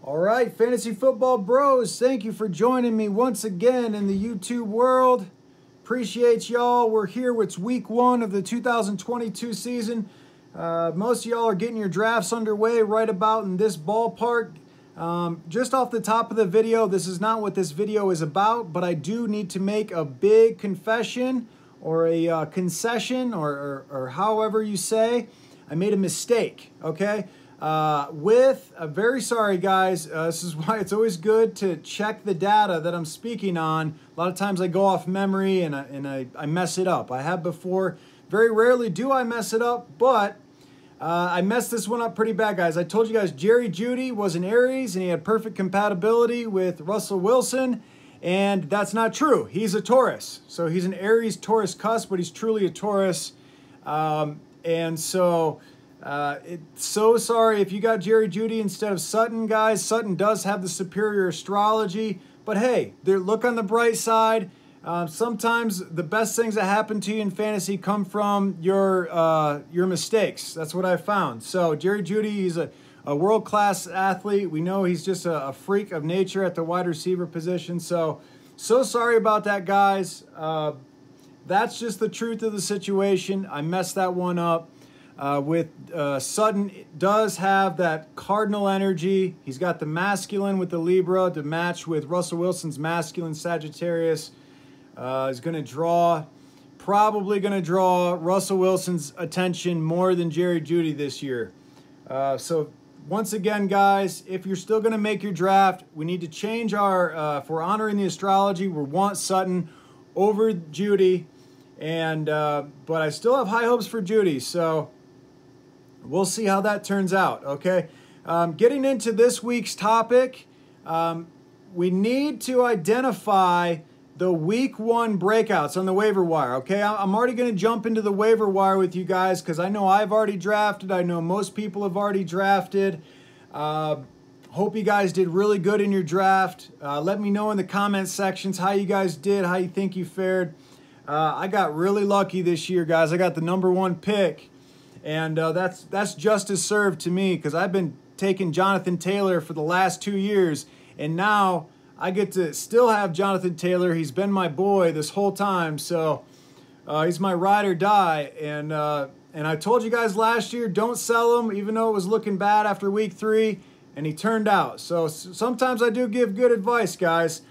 All right, Fantasy Football Bros, thank you for joining me once again in the YouTube world. Appreciate y'all. We're here. It's week 1 of the 2022 season. Most of y'all are getting your drafts underway right about in this ballpark. Just off the top of the video, this is not what this video is about, but I do need to make a big confession or a concession or however you say. I made a mistake, okay? Very sorry guys, this is why it's always good to check the data that I'm speaking on. A lot of times I go off memory and I mess it up. I have before. Very rarely do I mess it up, but I messed this one up pretty bad, guys. I told you guys Jerry Jeudy was an Aries and he had perfect compatibility with Russell Wilson, and that's not true. He's a Taurus. So he's an Aries Taurus cusp, but he's truly a Taurus. So sorry if you got Jerry Jeudy instead of Sutton, guys. Sutton does have the superior astrology, but hey, look on the bright side. Sometimes the best things that happen to you in fantasy come from your mistakes. That's what I found. So Jerry Jeudy, he's a world-class athlete. We know he's just a freak of nature at the wide receiver position. So sorry about that, guys. That's just the truth of the situation. I messed that one up. Sutton does have that cardinal energy. He's got the masculine with the Libra to match with Russell Wilson's masculine Sagittarius. Is probably going to draw Russell Wilson's attention more than Jerry Jeudy this year. So once again, guys, if you're still going to make your draft, we need to change if we're honoring the astrology, we want Sutton over Jeudy. But I still have high hopes for Jeudy, so we'll see how that turns out, okay? Getting into this week's topic, we need to identify the week 1 breakouts on the waiver wire, okay? I'm already going to jump into the waiver wire with you guys because I know I've already drafted. I know most people have already drafted. Hope you guys did really good in your draft. Let me know in the comment sections how you guys did, how you think you fared. I got really lucky this year, guys. I got the #1 pick. And that's justice served to me because I've been taking Jonathan Taylor for the last 2 years, and now I get to still have Jonathan Taylor. He's been my boy this whole time, so he's my ride or die. And I told you guys last year, don't sell him, even though it was looking bad after week 3, and he turned out. So sometimes I do give good advice, guys.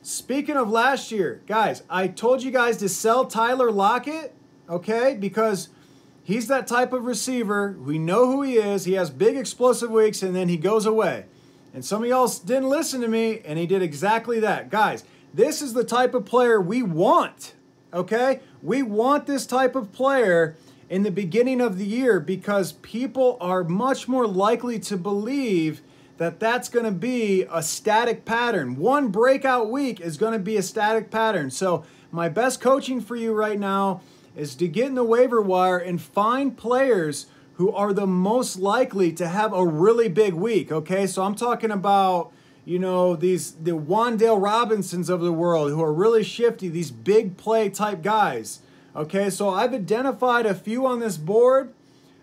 Speaking of last year, guys, I told you guys to sell Tyler Lockett, okay, because he's that type of receiver. We know who he is. He has big explosive weeks, and then he goes away. And some of y'all didn't listen to me, and he did exactly that. Guys, this is the type of player we want, okay? We want this type of player in the beginning of the year because people are much more likely to believe that that's going to be a static pattern. One breakout week is going to be a static pattern. So my best coaching for you right now is to get in the waiver wire and find players who are the most likely to have a really big week, okay? So I'm talking about, you know, the Wandel Robinsons of the world who are really shifty, these big play type guys, okay? So I've identified a few on this board.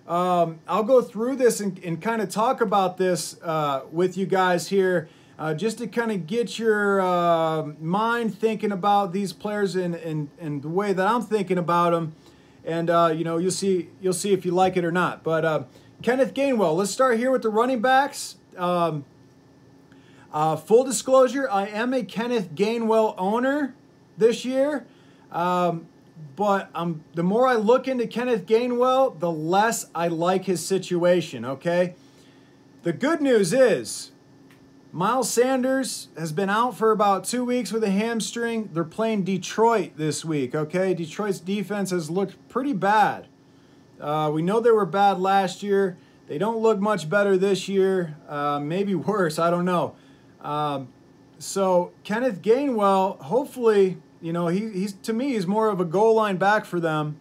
I'll go through this and kind of talk about this with you guys here just to kind of get your mind thinking about these players in the way that I'm thinking about them. And, you know, you'll see if you like it or not. But Kenneth Gainwell, let's start here with the running backs. Full disclosure, I am a Kenneth Gainwell owner this year. But the more I look into Kenneth Gainwell, the less I like his situation, okay? The good news is Miles Sanders has been out for about 2 weeks with a hamstring. They're playing Detroit this week, okay? Detroit's defense has looked pretty bad. We know they were bad last year. They don't look much better this year. Maybe worse, I don't know. So Kenneth Gainwell, hopefully, you know, to me, he's more of a goal line back for them.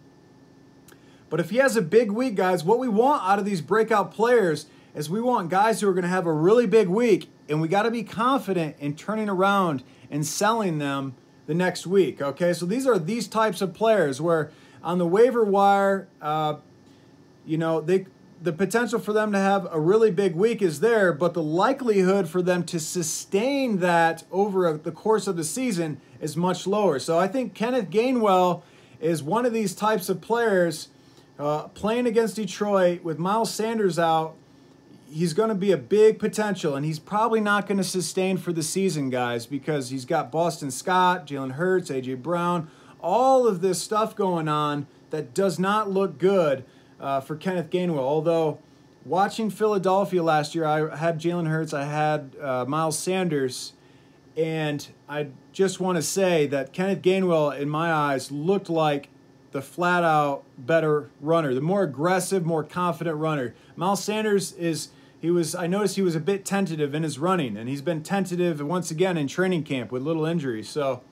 But if he has a big week, guys, what we want out of these breakout players is we want guys who are going to have a really big week, and we got to be confident in turning around and selling them the next week, okay? So these are these types of players where on the waiver wire, you know, the potential for them to have a really big week is there, but the likelihood for them to sustain that over the course of the season is much lower. So I think Kenneth Gainwell is one of these types of players playing against Detroit with Miles Sanders out. He's going to be a big potential, and he's probably not going to sustain for the season, guys, because he's got Boston Scott, Jalen Hurts, A.J. Brown, all of this stuff going on that does not look good for Kenneth Gainwell. Although, watching Philadelphia last year, I had Jalen Hurts, I had Miles Sanders, and I just want to say that Kenneth Gainwell, in my eyes, looked like the flat-out better runner, the more aggressive, more confident runner. Miles Sanders I noticed he was a bit tentative in his running, and he's been tentative once again in training camp with little injuries. So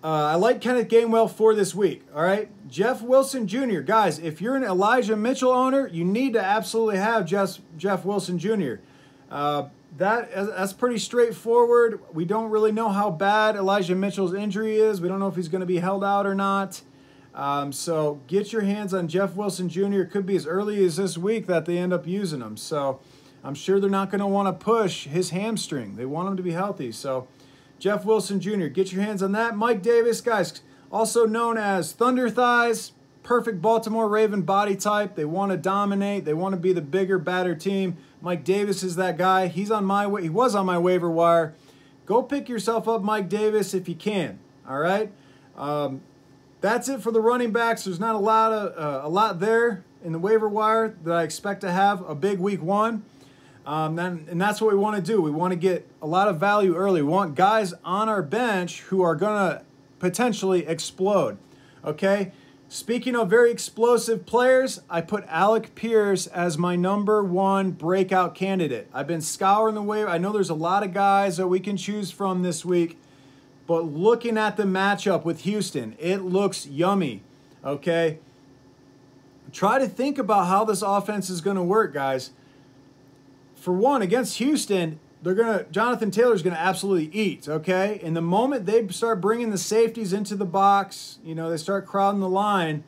I like Kenneth Gainwell for this week, all right? Jeff Wilson Jr. Guys, if you're an Elijah Mitchell owner, you need to absolutely have Jeff Wilson Jr. That's pretty straightforward. We don't really know how bad Elijah Mitchell's injury is. We don't know if he's going to be held out or not. So get your hands on Jeff Wilson Jr. It could be as early as this week that they end up using him. So I'm sure they're not going to want to push his hamstring. They want him to be healthy. So Jeff Wilson Jr., get your hands on that. Mike Davis, guys, also known as Thunder Thighs, perfect Baltimore Raven body type. They want to dominate. They want to be the bigger, badder team. Mike Davis is that guy. He was on my waiver wire. Go pick yourself up Mike Davis if you can. All right. That's it for the running backs. There's not a lot there in the waiver wire that I expect to have a big week one. And that's what we want to do. We want to get a lot of value early. We want guys on our bench who are going to potentially explode. Okay? Speaking of very explosive players, I put Alec Pierce as my #1 breakout candidate. I've been scouring the waiver. I know there's a lot of guys that we can choose from this week, but looking at the matchup with Houston, it looks yummy. Okay? Try to think about how this offense is going to work, guys. For one, against Houston, Jonathan Taylor's going to absolutely eat, okay? And the moment they start bringing the safeties into the box, they start crowding the line,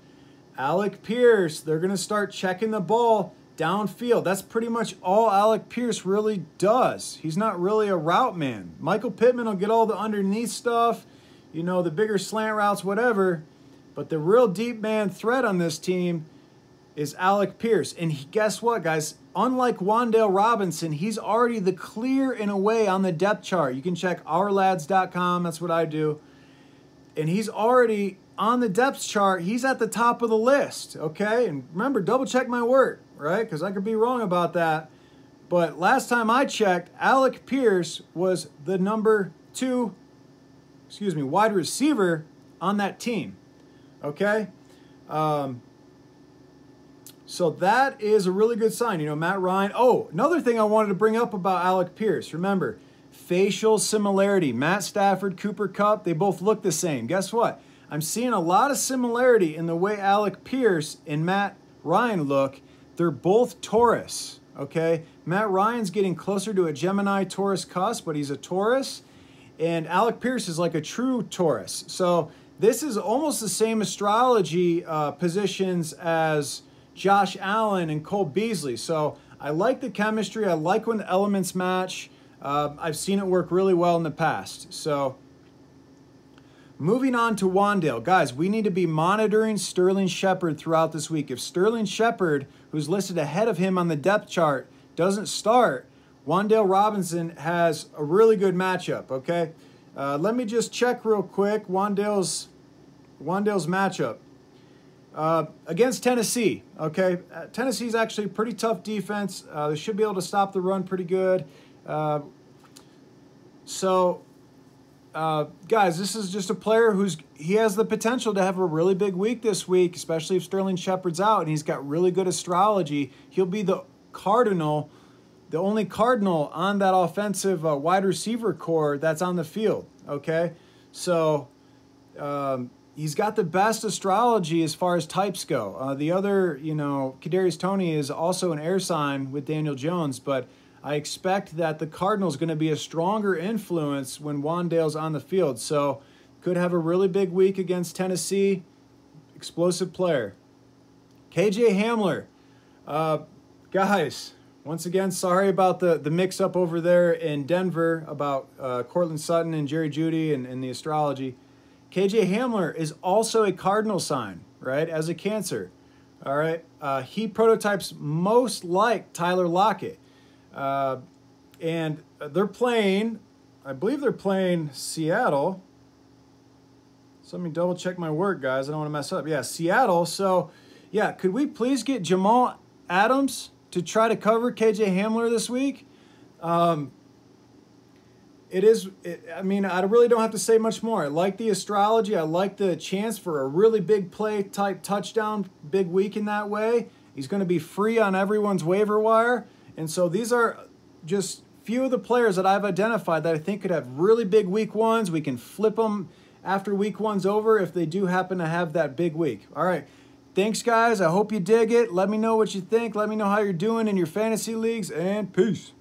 Alec Pierce, they're going to start checking the ball downfield. That's pretty much all Alec Pierce really does. He's not really a route man. Michael Pittman will get all the underneath stuff, the bigger slant routes, whatever. But the real deep man threat on this team is Alec Pierce. And guess what, guys? Unlike Wandel Robinson, he's already the clear and away on the depth chart. You can check ourlads.com. That's what I do. And he's already on the depth chart. He's at the top of the list, okay? And remember, double check my work, right? Because I could be wrong about that. But last time I checked, Alec Pierce was the #2, wide receiver on that team, okay? So that is a really good sign. Matt Ryan. Oh, another thing I wanted to bring up about Alec Pierce. Remember, facial similarity. Matt Stafford, Cooper Kupp, they both look the same. Guess what? I'm seeing a lot of similarity in the way Alec Pierce and Matt Ryan look. They're both Taurus, okay? Matt Ryan's getting closer to a Gemini Taurus cusp, but he's a Taurus. And Alec Pierce is like a true Taurus. So this is almost the same astrology positions as Josh Allen and Cole Beasley. So I like the chemistry. I like when the elements match. I've seen it work really well in the past. So moving on to Wandale. Guys, we need to be monitoring Sterling Shepard throughout this week. If Sterling Shepard, who's listed ahead of him on the depth chart, doesn't start, Wandel Robinson has a really good matchup, okay? Let me just check real quick Wandel's matchup. Against Tennessee, okay? Tennessee's actually a pretty tough defense. They should be able to stop the run pretty good. Guys, this is just a player he has the potential to have a really big week this week, especially if Sterling Shepard's out, and he's got really good astrology. He'll be the only Cardinal on that offensive wide receiver core that's on the field, okay? So he's got the best astrology as far as types go. The other, Kadarius Toney is also an air sign with Daniel Jones, but I expect that the Cardinals going to be a stronger influence when Wandale's on the field. So could have a really big week against Tennessee. Explosive player. KJ Hamler. Guys, once again, sorry about the mix-up over there in Denver about Cortland Sutton and Jerry Jeudy and the astrology. KJ Hamler is also a cardinal sign, right, as a Cancer. All right, he prototypes most like Tyler Lockett. And they're playing, I believe they're playing Seattle. So let me double check my work, guys. I don't want to mess up. Yeah, Seattle. So, yeah, could we please get Jamal Adams to try to cover KJ Hamler this week? I mean, I really don't have to say much more. I like the astrology. I like the chance for a really big play type touchdown, big week in that way. He's going to be free on everyone's waiver wire. And so these are just few of the players that I've identified that I think could have really big week ones. We can flip them after week one's over if they do happen to have that big week. All right. Thanks, guys. I hope you dig it. Let me know what you think. Let me know how you're doing in your fantasy leagues, and peace.